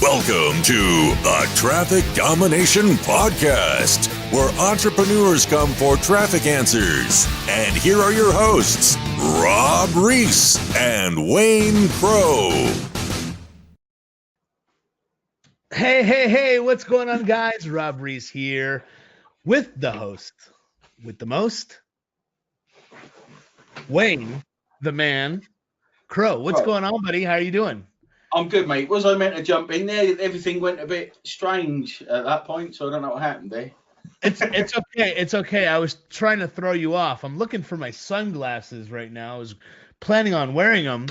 Welcome to the Traffic Domination Podcast, where entrepreneurs come for traffic answers. And here are your hosts, Rob Reese and Wayne Crowe. Hey, what's going on, guys? Rob Reese here with the host, with the most, Wayne, the man, Crowe. What's going on, buddy? How are you doing? I'm good, mate. Was I meant to jump in there? Everything went a bit strange at that point, so I don't know what happened there. It's okay. It's okay. I was trying to throw you off. I'm looking for my sunglasses right now. I was planning on wearing them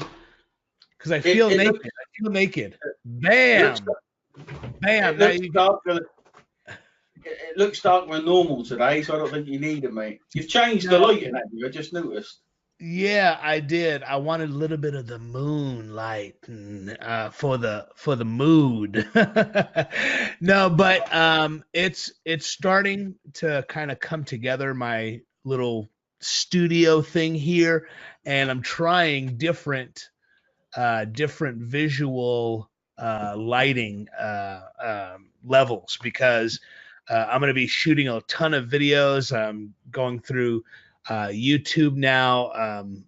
because I feel naked. Bam. Bam. It looks darker than normal today, so I don't think you need them, mate. You've changed the lighting, haven't you? I just noticed. Yeah, I did. I wanted a little bit of the moonlight for the mood. No, but it's starting to kind of come together, my little studio thing here, and I'm trying different visual lighting levels because I'm going to be shooting a ton of videos. I'm going through YouTube now.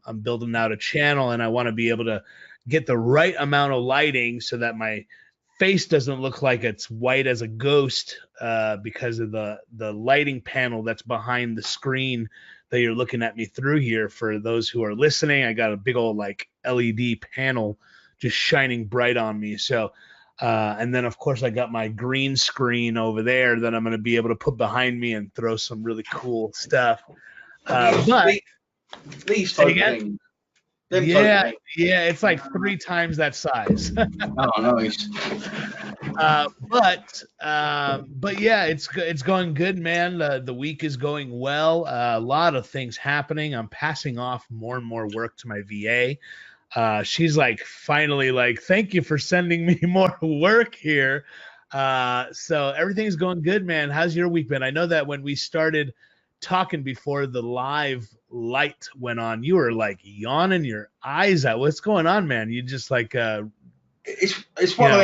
I'm building out a channel, and I want to be able to get the right amount of lighting so that my face doesn't look like it's white as a ghost because of the lighting panel that's behind the screen that you're looking at me through here. For those who are listening, I got a big old like LED panel just shining bright on me. So and then of course I got my green screen over there that I'm going to be able to put behind me and throw some really cool stuff. But these things. Yeah, it's like 3 times that size. Oh, nice. But yeah, it's going good, man. The week is going well. A lot of things happening. I'm passing off more and more work to my VA. She's like finally like, thank you for sending me more work here. So everything's going good, man. How's your week been? I know that when we started talking before the live light went on, you were like yawning your eyes out. What's going on, man? You just like it's one of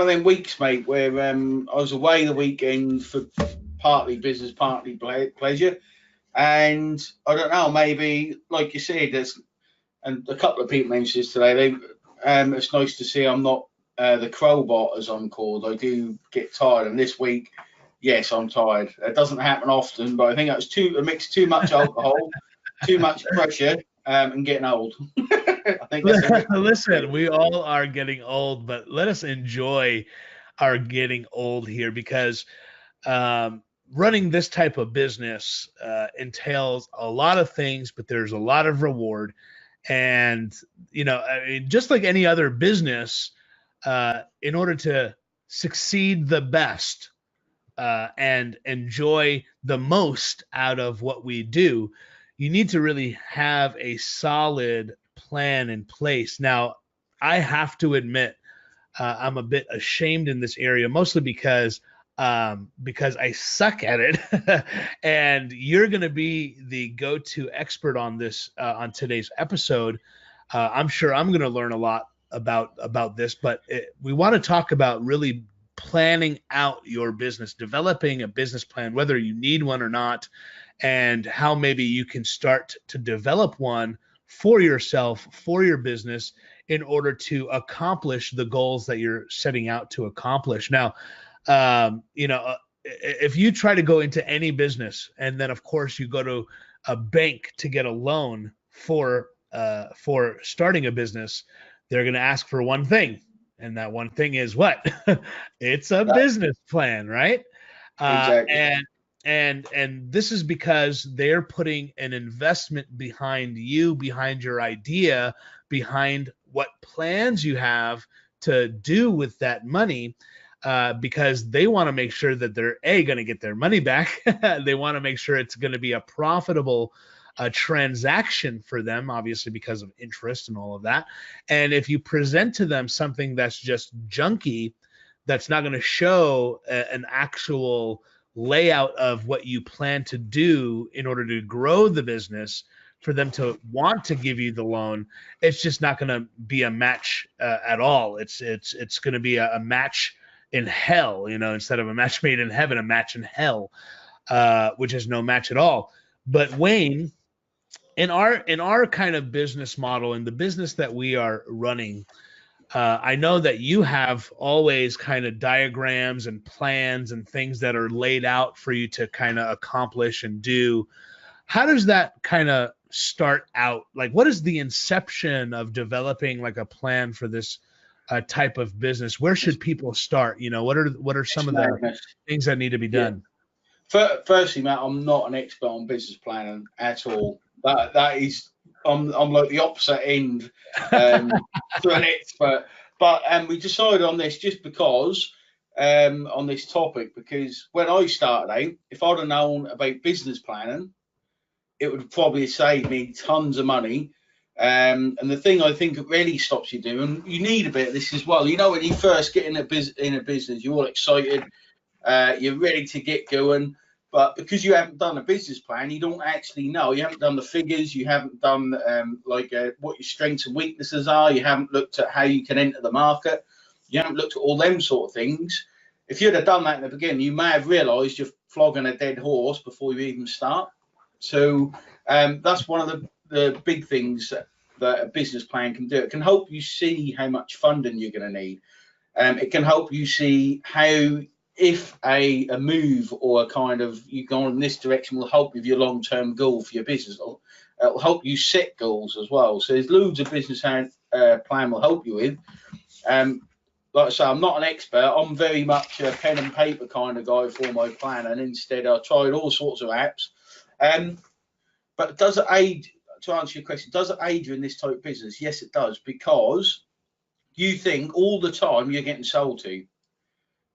them weeks, mate, where I was away the weekend for partly business, partly pleasure, and I don't know, maybe like you said, and a couple of people mentioned this today. It's nice to see I'm not the Crowe bot as I'm called. I do get tired, and this week, yes, I'm tired. It doesn't happen often, but I think that's a mix too much alcohol, too much pressure, and getting old. I think Listen, we all are getting old, but let us enjoy our getting old here because running this type of business entails a lot of things, but there's a lot of reward. And, I mean, just like any other business, in order to succeed the best, and enjoy the most out of what we do, you need to really have a solid plan in place. Now, I have to admit, I'm a bit ashamed in this area, mostly because I suck at it. And you're going to be the go-to expert on this, on today's episode. I'm sure I'm going to learn a lot about this, but we want to talk about really planning out your business, developing a business plan, whether you need one or not, and how maybe you can start to develop one for yourself, for your business, in order to accomplish the goals that you're setting out to accomplish. Now, if you try to go into any business and then, of course, you go to a bank to get a loan for starting a business, they're going to ask for one thing. And that one thing is what? It's a business plan, right? Exactly. And this is because they're putting an investment behind you, behind your idea, behind what plans you have to do with that money, because they want to make sure that they're going to get their money back. They want to make sure it's going to be a profitable transaction for them, obviously because of interest and all of that. And if you present to them something that's just junky, that's not going to show an actual layout of what you plan to do in order to grow the business for them to want to give you the loan, it's just not going to be a match at all. It's going to be a match in hell, instead of a match made in heaven, a match in hell, which is no match at all. But Wayne, in our kind of business model, in the business that we are running, I know that you have always kind of diagrams and plans and things that are laid out for you to kind of accomplish and do. How does that kind of start out? Like, what is the inception of developing like a plan for this type of business? Where should people start? What are some of the things that need to be done? Firstly, Matt, I'm not an expert on business planning at all. That is, I'm like the opposite end to an expert. But we decided on this just because on this topic, because when I started out, if I'd have known about business planning, it would probably save me tons of money. And the thing I think it really stops you doing, you need a bit of this as well. When you first get in a business, you're all excited, you're ready to get going. But because you haven't done a business plan, you don't actually know. You haven't done the figures. You haven't done what your strengths and weaknesses are. You haven't looked at how you can enter the market. You haven't looked at all them sort of things. If you'd have done that in the beginning, you may have realised you're flogging a dead horse before you even start. So that's one of the big things that a business plan can do. It can help you see how much funding you're going to need. It can help you see how, if a move or a kind of you go in this direction will help with your long-term goal for your business. It'll help you set goals as well. So there's loads of business plan will help you with. Like I say, I'm not an expert. I'm very much a pen and paper kind of guy for my plan, and instead I tried all sorts of apps. But does it aid, to answer your question, does it aid you in this type of business? Yes, it does, because you think all the time you're getting sold to.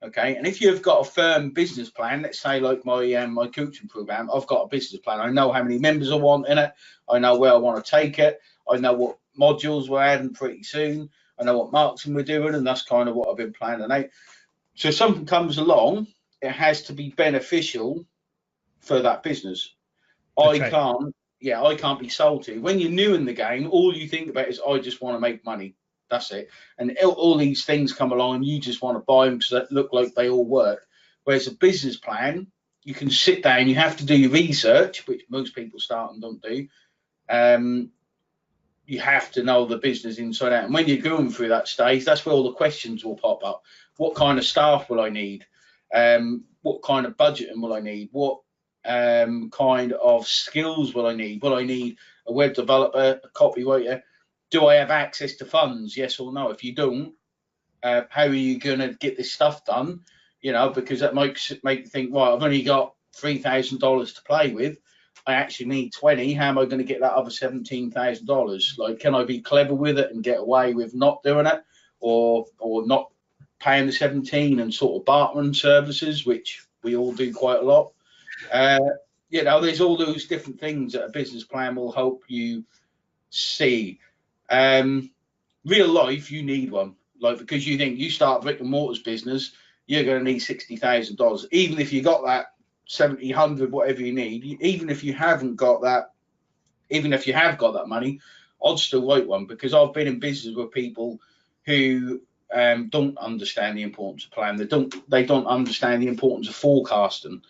Okay, and if you've got a firm business plan, let's say like my coaching program, I've got a business plan. I know how many members I want in it. I know where I want to take it. I know what modules we're adding pretty soon. I know what marketing we're doing, and that's kind of what I've been planning out. So if something comes along, it has to be beneficial for that business. I can't be sold to. When you're new in the game, all you think about is, I just want to make money. That's it. And all these things come along and you just want to buy them because they look like they all work. Whereas a business plan, you can sit down, you have to do your research, which most people start and don't do. You have to know the business inside out. And when you're going through that stage, that's where all the questions will pop up. What kind of staff will I need? What kind of budgeting will I need? What kind of skills will I need? Will I need a web developer, a copywriter? Do I have access to funds? Yes or no? If you don't, how are you going to get this stuff done? Because that might make you think, right, I've only got $3,000 to play with. I actually need 20. How am I going to get that other $17,000? Like, can I be clever with it and get away with not doing it, or not paying the 17 and sort of bartering services, which we all do quite a lot. There's all those different things that a business plan will help you see. Real life, you need one, because you think you start a brick and mortars business, you're going to need $60,000. Even if you got that 70, 100, whatever you need, even if you haven't got that, even if you have got that money, I'd still write one, because I've been in business with people who don't understand the importance of plan. They don't understand the importance of forecasting.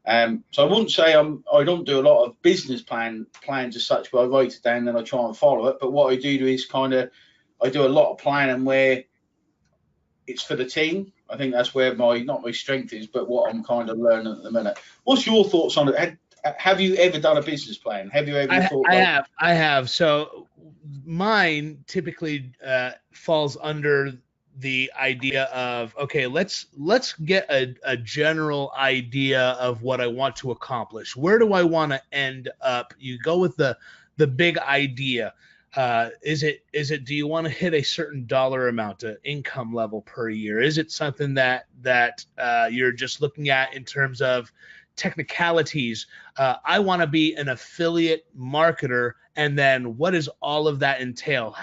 So I wouldn't say I don't do a lot of business plans as such, but I write it down and I try and follow it. But what I do is I do a lot of planning where it's for the team. I think that's where not my strength is, but what I'm kind of learning at the minute. What's your thoughts on it? Have you ever done a business plan? Have you ever thought? I have. So mine typically falls under the idea of, okay, let's get a general idea of what I want to accomplish. Where do I want to end up? You go with the big idea. Is it do you want to hit a certain dollar amount, an income level per year? Is it something that you're just looking at in terms of technicalities? I want to be an affiliate marketer, and then what does all of that entail?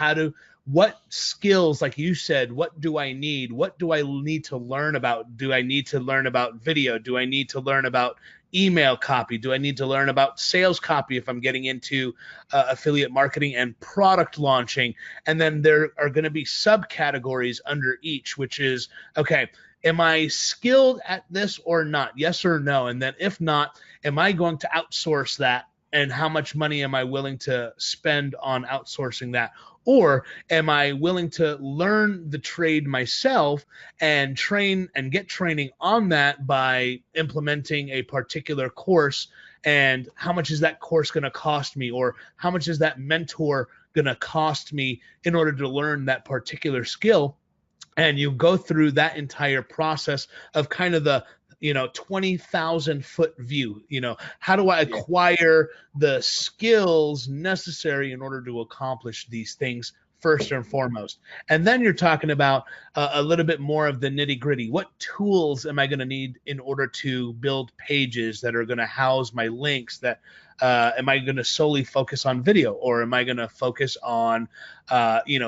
What skills, like you said, what do I need? What do I need to learn about? Do I need to learn about video? Do I need to learn about email copy? Do I need to learn about sales copy if I'm getting into affiliate marketing and product launching? And then there are going to be subcategories under each, which is, okay, am I skilled at this or not? Yes or no? And then if not, am I going to outsource that? And how much money am I willing to spend on outsourcing that? Or am I willing to learn the trade myself and train and get training on that by implementing a particular course? And how much is that course going to cost me? Or how much is that mentor going to cost me in order to learn that particular skill? And you go through that entire process of kind of the 20,000 foot view. How do I acquire the skills necessary in order to accomplish these things first and foremost? And then you're talking about a little bit more of the nitty gritty. What tools am I going to need in order to build pages that are going to house my links? That am I going to solely focus on video, or am I going to focus on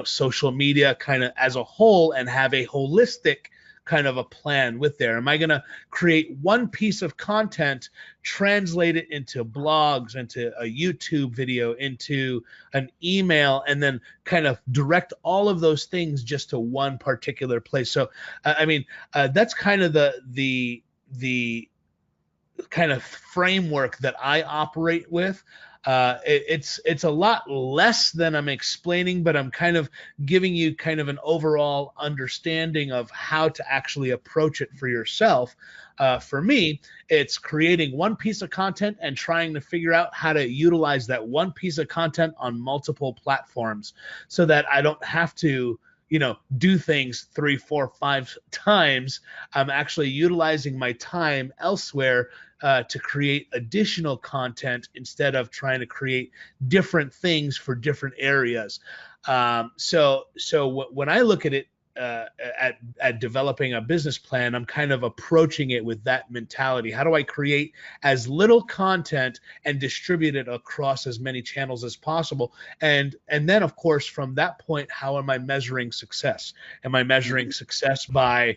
social media kind of as a whole and have a holistic kind of a plan with there? Am I going to create one piece of content, translate it into blogs, into a YouTube video, into an email, and then kind of direct all of those things just to one particular place? So, that's kind of the kind of framework that I operate with. It's a lot less than I'm explaining, but I'm kind of giving you kind of an overall understanding of how to actually approach it for yourself. For me, it's creating one piece of content and trying to figure out how to utilize that one piece of content on multiple platforms so that I don't have to do things 3, 4, 5 times. I'm actually utilizing my time elsewhere to create additional content instead of trying to create different things for different areas. So when I look at it, at developing a business plan, I'm kind of approaching it with that mentality. How do I create as little content and distribute it across as many channels as possible? And then, of course, from that point, how am I measuring success? Am I measuring success by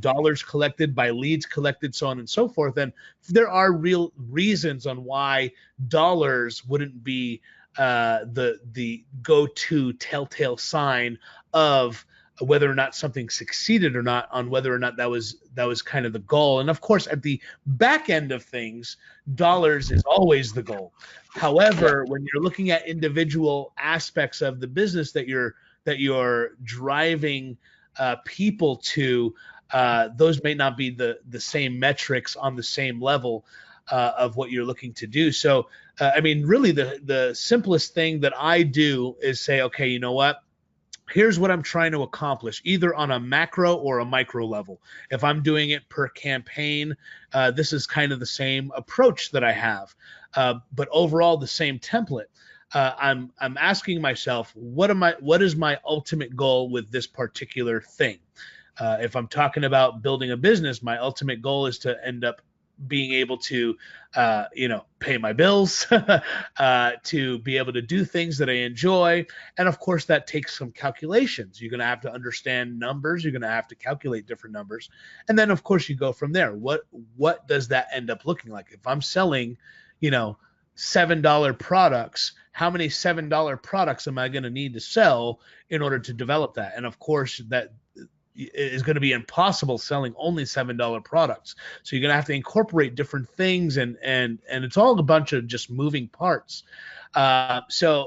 dollars collected, by leads collected, so on and so forth? And there are real reasons on why dollars wouldn't be the go-to telltale sign of whether or not something succeeded or not, on whether or not that was kind of the goal. And of course, at the back end of things, dollars is always the goal. However, when you're looking at individual aspects of the business that you're driving people to, those may not be the same metrics on the same level of what you're looking to do. So, really the simplest thing that I do is say, okay, you know what? Here's what I'm trying to accomplish, either on a macro or a micro level. If I'm doing it per campaign, this is kind of the same approach that I have, but overall the same template. I'm asking myself, what is my ultimate goal with this particular thing? If I'm talking about building a business, my ultimate goal is to end up being able to, pay my bills, to be able to do things that I enjoy. And of course, that takes some calculations. You're going to have to understand numbers. You're going to have to calculate different numbers. And then, of course, you go from there. What does that end up looking like? If I'm selling, $7 products, how many $7 products am I going to need to sell in order to develop that? And of course, that is going to be impossible selling only $7 products. So you're going to have to incorporate different things, and it's all a bunch of just moving parts. So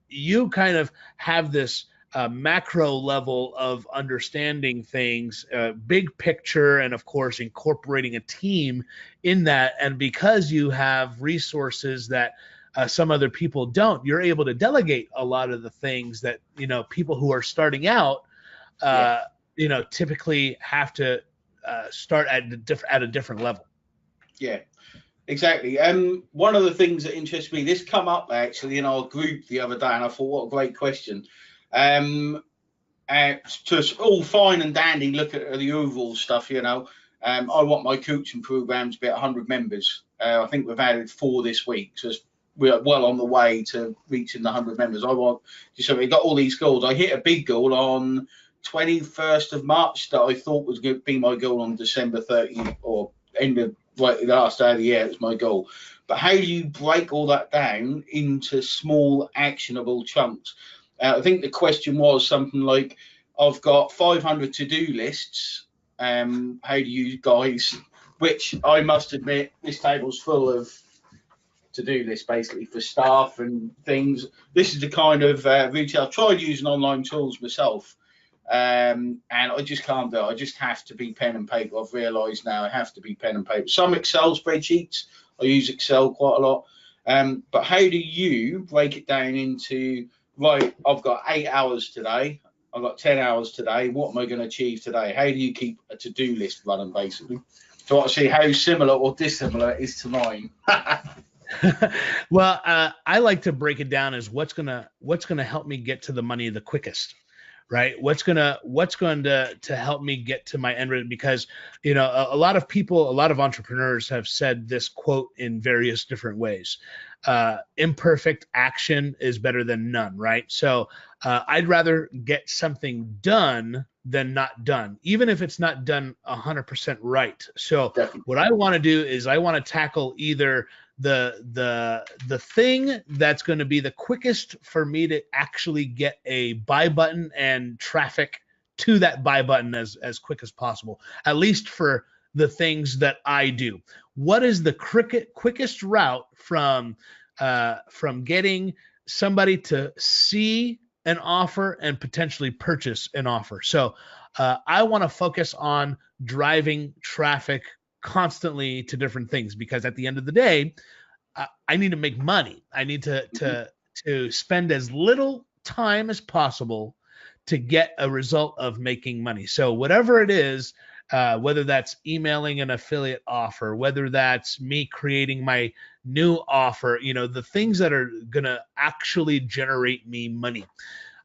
you kind of have this macro level of understanding things, big picture, and of course incorporating a team in that. And because you have resources that some other people don't, you're able to delegate a lot of the things that people who are starting out typically have to start at a different level. Yeah, exactly. One of the things that interests me, this come up actually in our group the other day, and I thought, what a great question. To all fine and dandy, look at the overall stuff, I want my coaching programs to be at 100 members. I think we've added 4 this week, so we're well on the way to reaching the 100 members. So we got all these goals. I hit a big goal on 21st of March that I thought was going to be my goal on December 30th or end of right, the last day of the year, it's my goal. But how do you break all that down into small, actionable chunks? I think the question was something like, I've got 500 to-do lists. How do you guys, which I must admit, this table's full of to-do lists basically for staff and things. This is the kind of routine. I've tried using online tools myself, and I just can't do it. I just have to be pen and paper. I've realised now I have to be pen and paper. Some Excel spreadsheets, I use Excel quite a lot. But how do you break it down into, right, I've got 8 hours today, I've got 10 hours today, what am I going to achieve today? How do you keep a to-do list running, basically? So I see how similar or dissimilar it is to mine. Well, I like to break it down as what's gonna help me get to the money the quickest, right? What's going to help me get to my end result? Because, you know, a lot of people, a lot of entrepreneurs have said this quote in various different ways. Imperfect action is better than none, right? So I'd rather get something done than not done, even if it's not done 100% right. So Definitely. What I want to do is I want to tackle either the thing that's going to be the quickest for me to actually get a buy button and traffic to that buy button as quick as possible, at least for the things that I do. What is the quickest route from getting somebody to see an offer and potentially purchase an offer? So I want to focus on driving traffic constantly to different things, because at the end of the day, I need to make money. I need to spend as little time as possible to get a result of making money. So whatever it is, whether that's emailing an affiliate offer, whether that's me creating my new offer, you know, the things that are going to actually generate me money.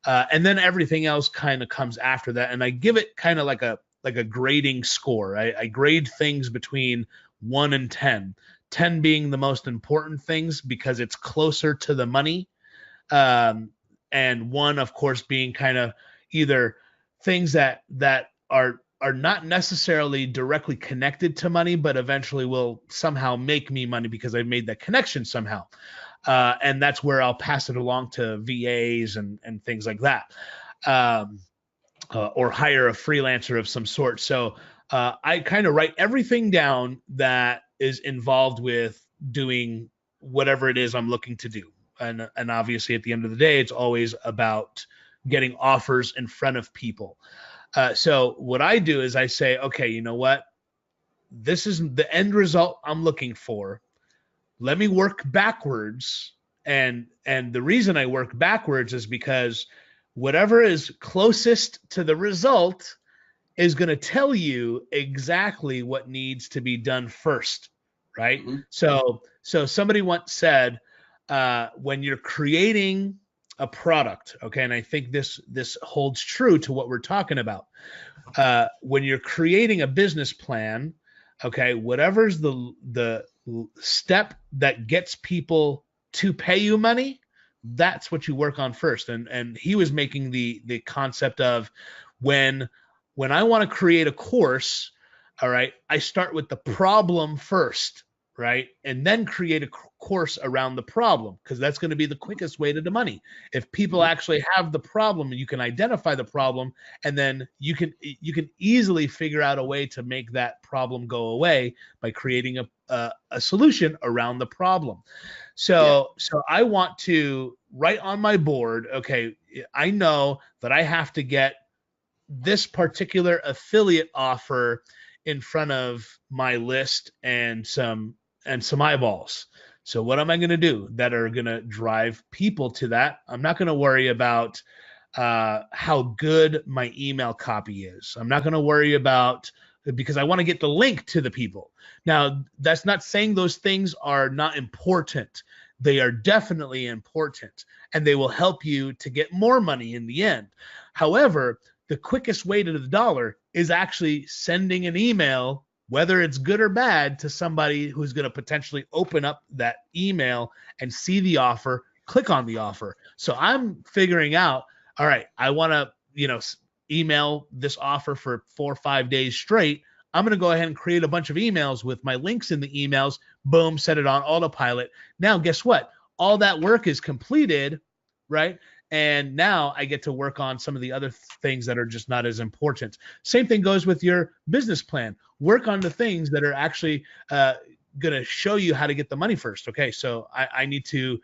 And then everything else kind of comes after that. And I give it kind of like a grading score. I grade things between 1 and 10, 10 being the most important things because it's closer to the money. And 1, of course, being kind of either things that are not necessarily directly connected to money, but eventually will somehow make me money because I've made that connection somehow. And that's where I'll pass it along to VAs and things like that. Or hire a freelancer of some sort. So I kind of write everything down that is involved with doing whatever it is I'm looking to do. And obviously at the end of the day, it's always about getting offers in front of people. So what I do is I say, okay, you know what? This is the end result I'm looking for. Let me work backwards. And the reason I work backwards is because whatever is closest to the result is going to tell you exactly what needs to be done first, right? Mm-hmm. So somebody once said, when you're creating a product, okay, and I think this holds true to what we're talking about. When you're creating a business plan, okay, whatever's the step that gets people to pay you money, that's what you work on first. And he was making the concept of when I want to create a course, all right, I start with the problem first, right? And then create a course around the problem, because that's going to be the quickest way to the money. If people actually have the problem and you can identify the problem, and then you can easily figure out a way to make that problem go away by creating a solution around the problem. So I want to write on my board, okay, I know that I have to get this particular affiliate offer in front of my list and some eyeballs. So what am I going to do that are going to drive people to that? I'm not going to worry about how good my email copy is. I'm not going to worry about, because I want to get the link to the people. Now, that's not saying those things are not important. They are definitely important, and they will help you to get more money in the end. However, the quickest way to the dollar is actually sending an email, whether it's good or bad, to somebody who's going to potentially open up that email and see the offer, click on the offer. So I'm figuring out, all right, I want to, email this offer for 4 or 5 days straight. I'm going to go ahead and create a bunch of emails with my links in the emails. Boom, set it on autopilot. Now, guess what? All that work is completed, right? And now I get to work on some of the other things that are just not as important. Same thing goes with your business plan. Work on the things that are actually going to show you how to get the money first. Okay, so I need to,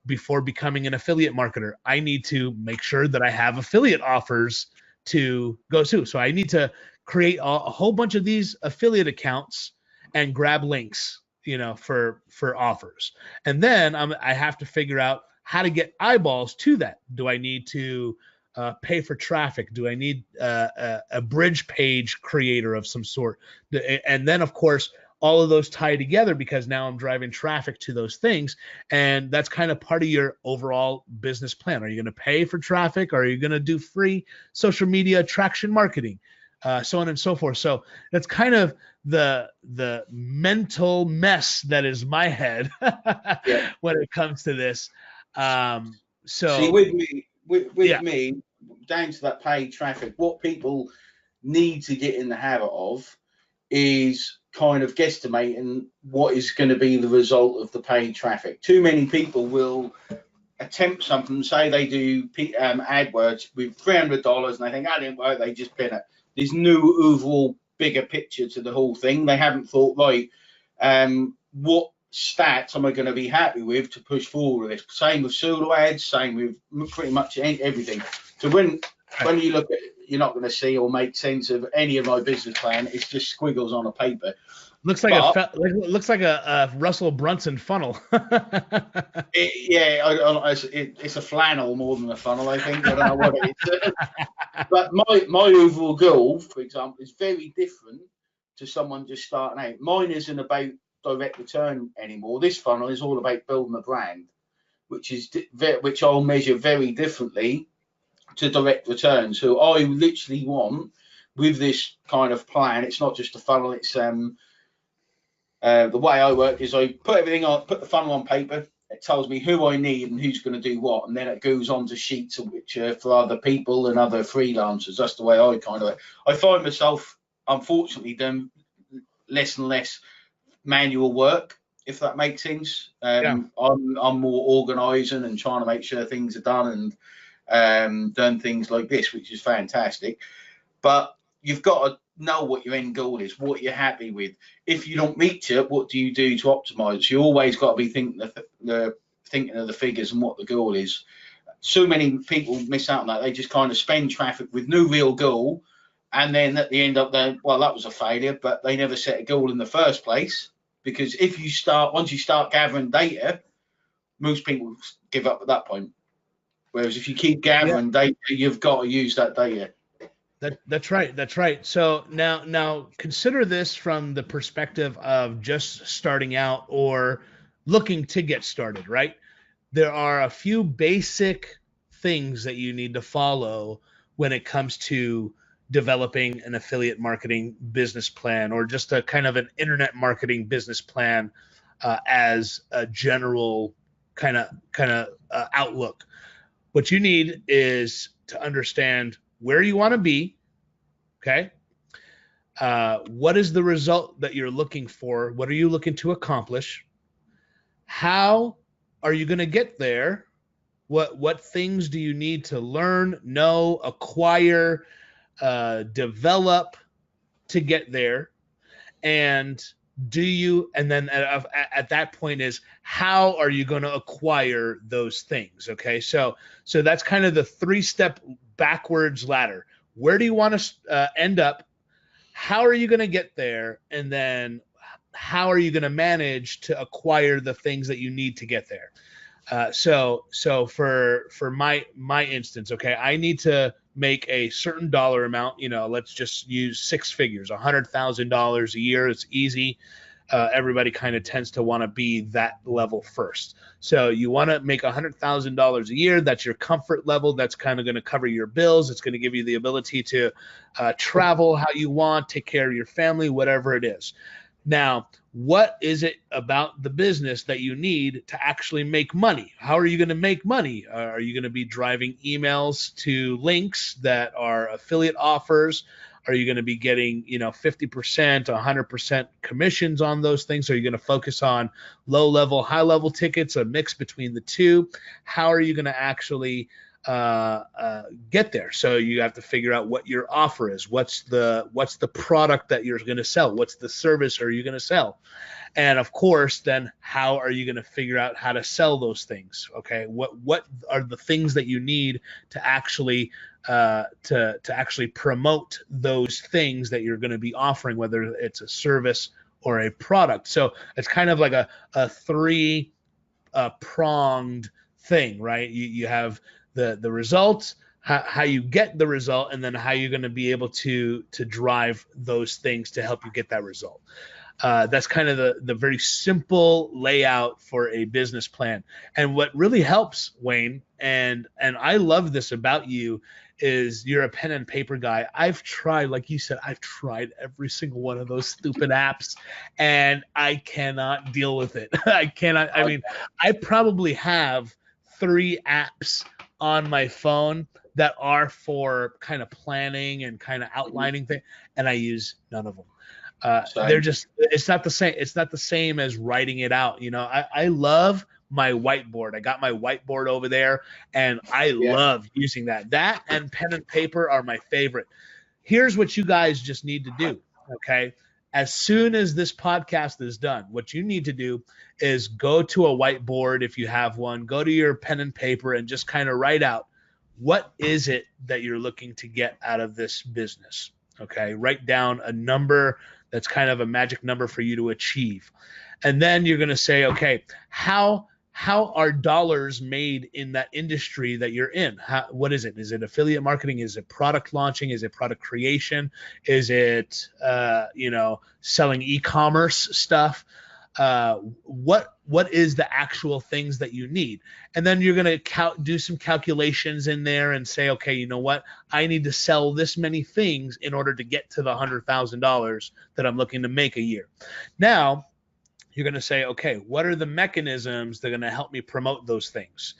before becoming an affiliate marketer, I need to make sure that I have affiliate offers to go to. So I need to create a whole bunch of these affiliate accounts and grab links, for offers. And then I have to figure out how to get eyeballs to that. Do I need to pay for traffic? Do I need a bridge page creator of some sort? And then, of course, all of those tie together because now I'm driving traffic to those things. And that's kind of part of your overall business plan. Are you going to pay for traffic? Or are you going to do free social media attraction marketing? So on and so forth. So that's kind of the mental mess that is my head when it comes to this. So see, with me, down to that paid traffic, what people need to get in the habit of is kind of guesstimating what is going to be the result of the paid traffic. Too many people will attempt something, say they do AdWords with $300 and they think, that didn't work, they just pin it. There's no overall bigger picture to the whole thing. They haven't thought, right, what stats am I going to be happy with to push forward with this? Same with solo ads, same with pretty much everything. So when you look at, you're not going to see or make sense of any of my business plan. It's just squiggles on a paper. Looks like a Russell Brunson funnel. It's a flannel more than a funnel, I think. I don't know what it is. But my overall goal, for example, is very different to someone just starting out. Mine isn't about direct return anymore. This funnel is all about building a brand, which I'll measure very differently to direct return. So I literally want, with this kind of plan, it's not just a funnel, it's the way I work is I put the funnel on paper. It tells me who I need and who's going to do what, and then it goes on to sheets which are for other people and other freelancers. That's the way I find myself, unfortunately, doing less and less manual work, if that makes sense. I'm more organising and trying to make sure things are done and done things like this, which is fantastic. But you've got to know what your end goal is, what you're happy with. If you don't meet it, what do you do to optimize? You always got to be thinking of the figures and what the goal is. So many people miss out on that. They just kind of spend traffic with no real goal, and then at the end up there, well, that was a failure, but they never set a goal in the first place. Because once you start gathering data, most people give up at that point. Whereas if you keep gathering data, you've got to use that data. That's right. So now consider this from the perspective of just starting out or looking to get started, right? There are a few basic things that you need to follow when it comes to developing an affiliate marketing business plan or just a kind of an internet marketing business plan as a general kind of outlook. What you need is to understand where you want to be, okay? What is the result that you're looking for? What are you looking to accomplish? How are you going to get there? What things do you need to learn, know, acquire, develop to get there? And then at that point is, how are you going to acquire those things? Okay, so that's kind of the 3-step backwards ladder. Where do you want to end up? How are you going to get there? And then how are you going to manage to acquire the things that you need to get there? So for my instance, okay, I need to make a certain dollar amount, let's just use 6 figures, $100,000 a year. It's easy. Everybody kind of tends to want to be that level first. So you want to make $100,000 a year. That's your comfort level. That's kind of going to cover your bills. It's going to give you the ability to travel how you want, take care of your family, whatever it is. Now, what is it about the business that you need to actually make money? How are you going to make money? Are you going to be driving emails to links that are affiliate offers? Are you going to be getting, 50%, 100% commissions on those things? Are you going to focus on low level, high level tickets, a mix between the two? How are you going to actually get there? So you have to figure out what your offer is. What's the product that you're going to sell? What's the service are you going to sell? And of course, then how are you going to figure out how to sell those things? Okay, what are the things that you need to actually to actually promote those things that you're going to be offering, whether it's a service or a product? So it's kind of like a three pronged thing, right? You have the results, how you get the result, and then how you're going to be able to drive those things to help you get that result. That's kind of the very simple layout for a business plan. And what really helps, Wayne, and I love this about you, is you're a pen and paper guy. I've tried, like you said, I've tried every single one of those stupid apps, and I cannot deal with it. I cannot. I mean, I probably have 3 apps on my phone that are for kind of planning and kind of outlining things, and I use none of them. They're just, it's not the same. It's not the same as writing it out. I love my whiteboard. I got my whiteboard over there, and I love using that. That and pen and paper are my favorite. Here's what you guys just need to do. Okay. As soon as this podcast is done, what you need to do is go to a whiteboard. If you have one, go to your pen and paper and just kind of write out, what is it that you're looking to get out of this business? Okay. Write down a number that's kind of a magic number for you to achieve. And then you're going to say, okay, how are dollars made in that industry that you're in? What is it? Is it affiliate marketing? Is it product launching? Is it product creation? Is it, selling e-commerce stuff? What is the actual things that you need? And then you're going to do some calculations in there and say, okay, you know what? I need to sell this many things in order to get to the $100,000 that I'm looking to make a year. Now, you're going to say, okay, what are the mechanisms that are going to help me promote those things?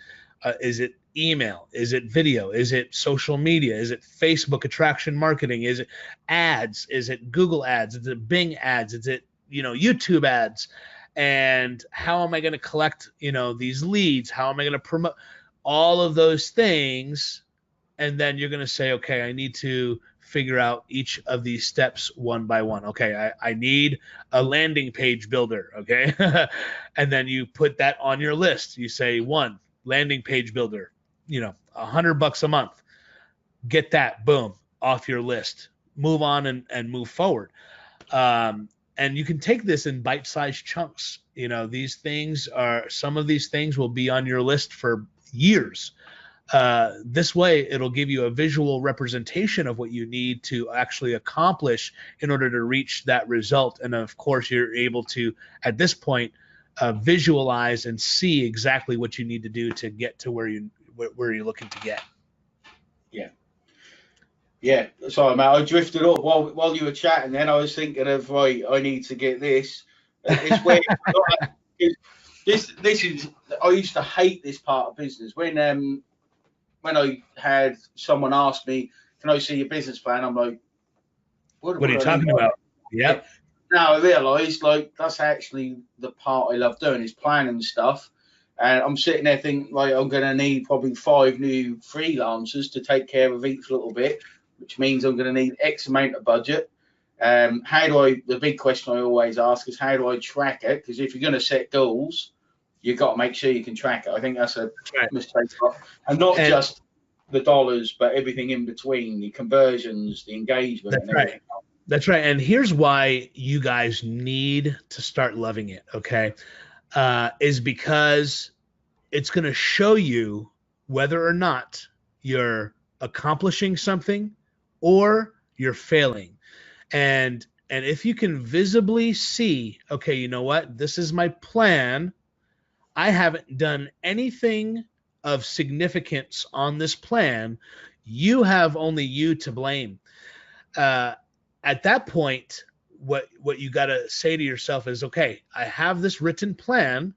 Is it email? Is it video? Is it social media? Is it Facebook attraction marketing? Is it ads? Is it Google ads? Is it Bing ads? Is it, YouTube ads? And how am I going to collect, these leads? How am I going to promote all of those things? And then you're going to say, okay, I need to figure out each of these steps one by one. Okay, I need a landing page builder. Okay. And then you put that on your list. You say, 1, landing page builder, $100 a month. Get that, boom, off your list. Move on and move forward. And you can take this in bite-sized chunks. Some of these things will be on your list for years. This way, it'll give you a visual representation of what you need to actually accomplish in order to reach that result. And of course, you're able to, at this point, visualize and see exactly what you need to do to get to where you're looking to get. Yeah, sorry, mate. I drifted up while you were chatting. Then I was thinking of, right, I need to get this. It's weird. This is. I used to hate this part of business. When I had someone ask me, "Can I see your business plan?" I'm like, "What are you talking about?" Yeah. Now I realised, that's actually the part I love doing, is planning stuff. And I'm sitting there thinking, I'm going to need probably 5 new freelancers to take care of each little bit, which means I'm going to need X amount of budget. The big question I always ask is, how do I track it? Because if you're going to set goals, you've got to make sure you can track it. I think that's a mistake. And not just the dollars, but everything in between, the conversions, the engagement. That's right. That's right. And here's why you guys need to start loving it, okay? Is because it's going to show you whether or not you're accomplishing something or you're failing. And if you can visibly see, okay, you know what? This is my plan. I haven't done anything of significance on this plan. You have only you to blame. At that point, what you got to say to yourself is, okay, I have this written plan.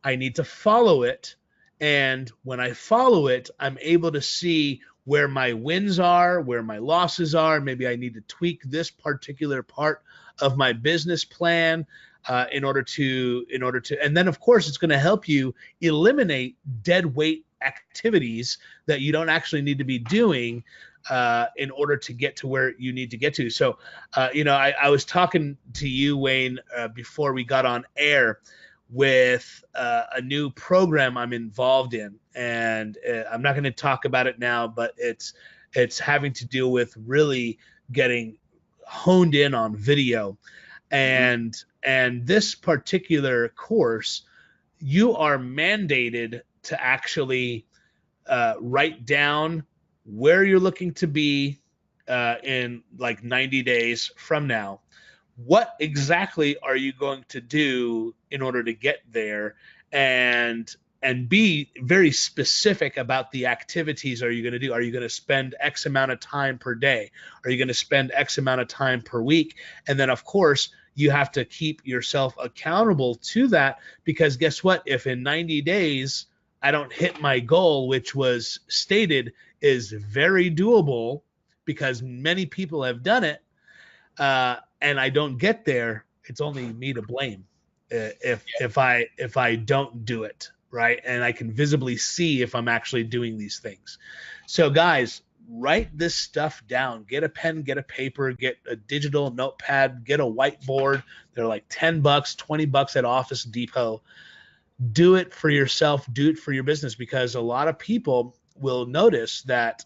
I need to follow it. And when I follow it, I'm able to see where my wins are, where my losses are. Maybe I need to tweak this particular part of my business plan in order to, and then of course it's going to help you eliminate dead weight activities that you don't actually need to be doing in order to get to where you need to get to. So, I was talking to you, Wayne, before we got on air with a new program I'm involved in, and I'm not going to talk about it now, but it's having to do with really getting honed in on video. And this particular course, you are mandated to actually write down where you're looking to be in like 90 days from now. What exactly are you going to do in order to get there? And be very specific about the activities are you going to do. Are you going to spend X amount of time per day? Are you going to spend X amount of time per week? And then, of course, you have to keep yourself accountable to that, because guess what? If in 90 days I don't hit my goal, which was stated is very doable because many people have done it, and I don't get there, it's only me to blame if I don't do it, right? And I can visibly see if I'm actually doing these things. So guys, write this stuff down. Get a pen, get a paper, get a digital notepad, get a whiteboard. They're like $10, $20 at Office Depot. Do it for yourself, do it for your business, because a lot of people will notice that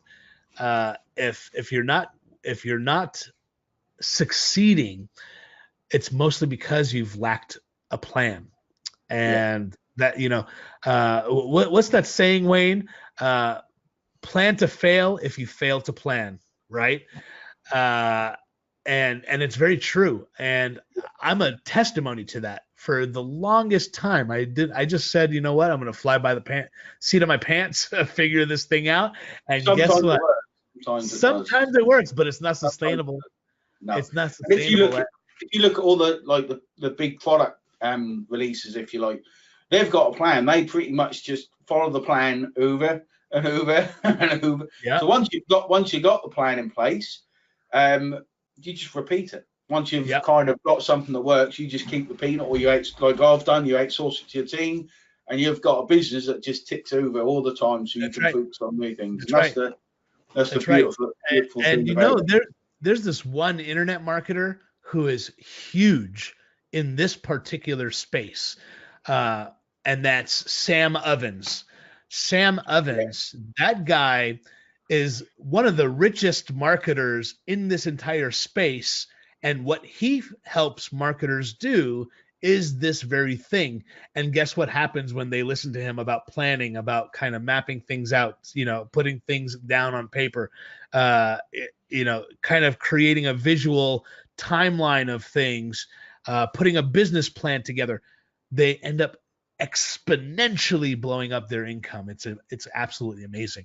if you're not succeeding, it's mostly because you've lacked a plan. And that, what's that saying, Wayne? Plan to fail if you fail to plan, right? And it's very true. And I'm a testimony to that. For the longest time, I just said, you know what? I'm going to fly by the seat of my pants, figure this thing out. And Sometimes guess what? Sometimes it works, but it's not sustainable. No. It's not sustainable. If you look at all the big product releases, if you like, they've got a plan. They pretty much just follow the plan over and over and over. Yeah. So once you've got the plan in place, you just repeat it. Once you've kind of got something that works, you just keep repeating it, or like I've done, you outsource it to your team, and you've got a business that just ticks over all the time, so you can focus on new things. That's the beautiful thing. And there's this one internet marketer who is huge in this particular space, and that's Sam Ovens. Sam Ovens, that guy is one of the richest marketers in this entire space. And what he helps marketers do is this very thing. And guess what happens when they listen to him about planning, about kind of mapping things out, putting things down on paper, kind of creating a visual timeline of things, putting a business plan together. They end up exponentially blowing up their income. It's absolutely amazing.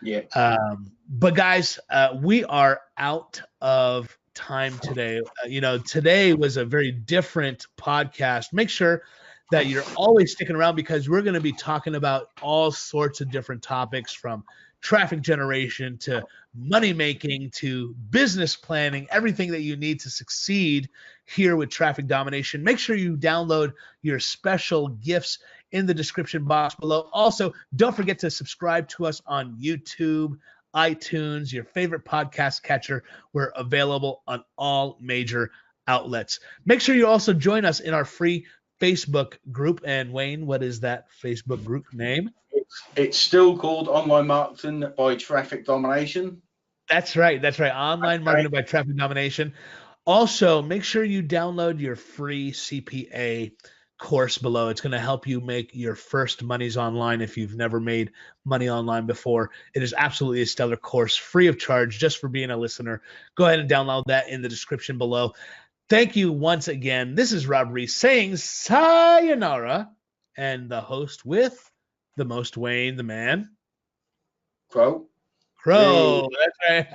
Yeah. But guys, we are out of time today. Today was a very different podcast. Make sure that you're always sticking around, because we're going to be talking about all sorts of different topics, from traffic generation to money making to business planning, everything that you need to succeed here with Traffic Domination. Make sure you download your special gifts in the description box below. Also, don't forget to subscribe to us on YouTube, iTunes, your favorite podcast catcher. We're available on all major outlets. Make sure you also join us in our free Facebook group. And Wayne, what is that Facebook group name? It's still called Online Marketing by Traffic Domination. That's right. Online Marketing by Traffic Domination. Also, make sure you download your free CPA course below. It's going to help you make your first monies online if you've never made money online before. It is absolutely a stellar course, free of charge, just for being a listener. Go ahead and download that in the description below. Thank you once again. This is Rob Reese saying sayonara, and the host with the most, Wayne, the man. Crowe. That's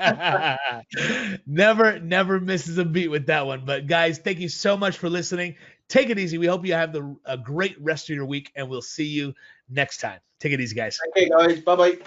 right. Never misses a beat with that one. But guys, thank you so much for listening. Take it easy. We hope you have a great rest of your week, and we'll see you next time. Take it easy, guys. Okay, guys. Bye-bye.